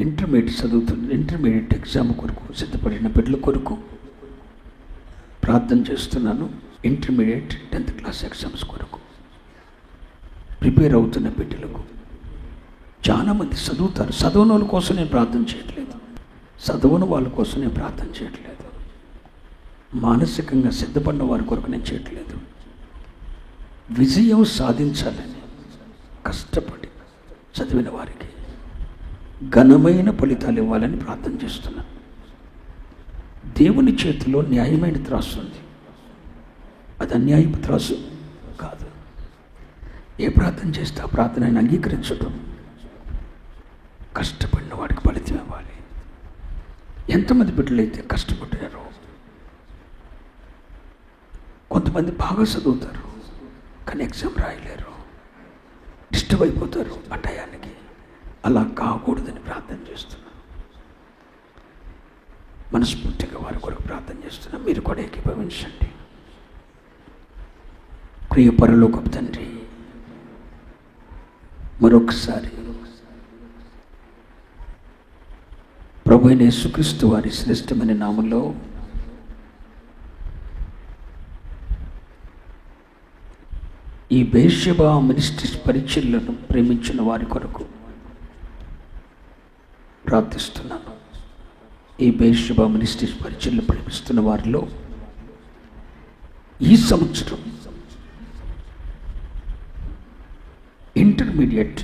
Intermediate exam కొరకు సిద్ధపడిన బిడ్డల కొరకు ప్రార్థన చేస్తున్నాను. ఇంటర్మీడియట్ 10th క్లాస్ ఎగ్జామ్స్ కొరకు ప్రిపేర్ అవుతున్న బిడ్డలకు. చాలామంది చదువుతారు. చదవని వాళ్ళ కోసం నేను ప్రార్థన చేయట్లేదు, చదవని వాళ్ళ కోసం నేను ప్రార్థన చేయట్లేదు, మానసికంగా సిద్ధపడిన వారి కొరకు నేను చేయట్లేదు. విజయం సాధించాలని కష్టపడి చదివిన వారికి ఘనమైన ఫలితాలు ఇవ్వాలని ప్రార్థన చేస్తున్నాను. దేవుని చేతిలో న్యాయమైన త్రాసు ఉంది, అది అన్యాయపు త్రాసు కాదు. ఏ ప్రార్థన చేస్తే ఆ ప్రార్థన ఆయన అంగీకరించడం. కష్టపడిన వాడికి ఫలితం ఇవ్వాలి. ఎంతమంది బిడ్డలైతే కష్టపడ్డారో. కొంతమంది బాగా చదువుతారు కానీ ఎగ్జామ్ రాయలేరు, డిస్టర్బ్ అయిపోతారు ఆ టయానికి. అలా కాకూడదని ప్రార్థన చేస్తున్నాను. మనస్ఫూర్తిగా వారి కొరకు ప్రార్థన చేస్తున్నాను. మీరు కూడా ఏకీభవించండి. ప్రియ పరలోకపు తండ్రి, మరొకసారి ప్రభువైన యేసుక్రీస్తు వారి శ్రేష్టమైన నామంలో ఈ బేర్షెబా మినిస్ట్రీస్ పరిచర్యలను ప్రేమించిన వారి కొరకు ప్రార్థిస్తున్నాను. ఈ బేర్షెబా మినిస్ట్రీస్ పరిచర్యలు ప్రేమిస్తున్న వారిలో ఈ సంవత్సరం ఇంటర్మీడియట్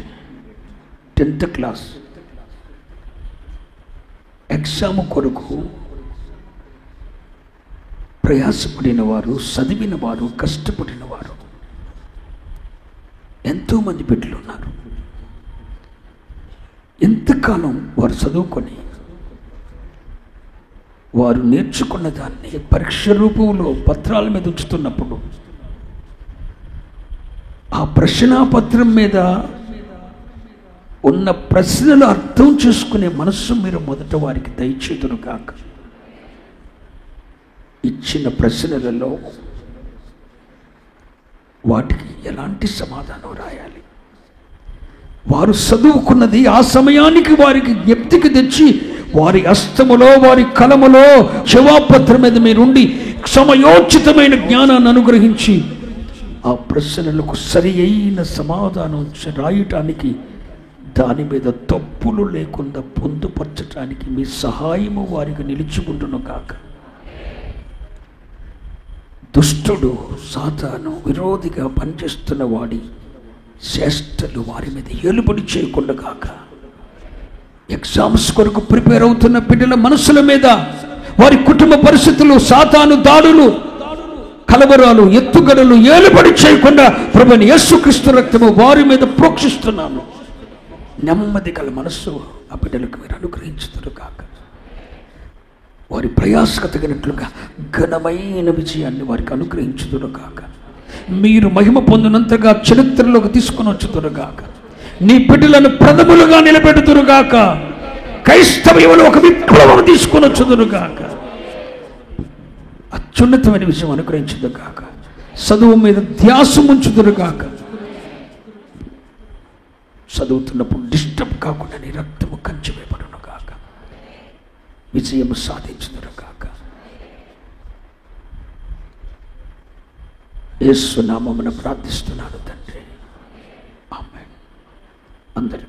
10th క్లాస్ ఎగ్జామ్ కొరకు ప్రయాసపడిన వారు, చదివిన వారు, కష్టపడిన వారు ఎంతోమంది బిడ్డలు ఉన్నారు. ఎంతకాలం వారు చదువుకొని వారు నేర్చుకున్న దాన్ని పరీక్ష రూపంలో పత్రాల మీద ఉంచుతున్నప్పుడు ఆ ప్రశ్నాపత్రం మీద ఉన్న ప్రశ్నలు అర్థం చేసుకునే మనస్సు మీరు మొదట వారికి దయచేదురు కాక. ఇచ్చిన ప్రశ్నలలో వాటికి ఎలాంటి సమాధానం రాయాలి, వారు చదువుకున్నది ఆ సమయానికి వారికి జ్ఞప్తికి తెచ్చి వారి హస్తములో, వారి కలములో జవాబుపత్రం మీద మీరుండి సమయోచితమైన జ్ఞానాన్ని అనుగ్రహించి ఆ ప్రశ్నలకు సరి అయిన సమాధానం రాయటానికి, దాని మీద తప్పులు లేకుండా పొందుపరచటానికి మీ సహాయము వారికి నిలిచికుంటును కాక. దుష్టుడు, సాతాను విరోధిగా పనిచేస్తున్న వాడి చేష్టలు వారి మీద ఏలుబడి చేయకుండా కాక. ఎగ్జామ్స్ కొరకు ప్రిపేర్ అవుతున్న బిడ్డల మనసుల మీద, వారి కుటుంబ పరిస్థితులు, సాతాను దాడులు, కలవరాలు, ఎత్తుగడలు ఏలుబడి చేయకుండా ప్రభువైన యేసుక్రీస్తు రక్తము వారి మీద ప్రోక్షిస్తున్నాను. నెమ్మది గల మనస్సు ఆ బిడ్డలకు మీరు అనుగ్రహించుదురు కాక. వారి ప్రయాసకు తగినట్లుగా ఘనమైన విజయాన్ని వారికి అనుగ్రహించుదురు కాక. మీరు మహిమ పొందినంతగా చరిత్రలోకి తీసుకొని వచ్చుదురుగాక. నీ బిడ్డలను ప్రథములుగా నిలబెడుదురుగాక. క్రైస్తవ్యంలో ఒక విప్లవం తీసుకొని వచ్చుదురుగాక. అత్యున్నతమైన విషయం అనుగ్రహించుదురుగాక. చదువు మీద ధ్యాస ఉంచుదురుగాక. చదువుతున్నప్పుడు డిస్టర్బ్ కాకుండా నీ రక్తము కంచె వేయబడును గాక. విజయము సాధించుదురుగాక. యేసు నామమున ప్రార్థిస్తున్నాను తండ్రి. ఆమేన్. అందరూ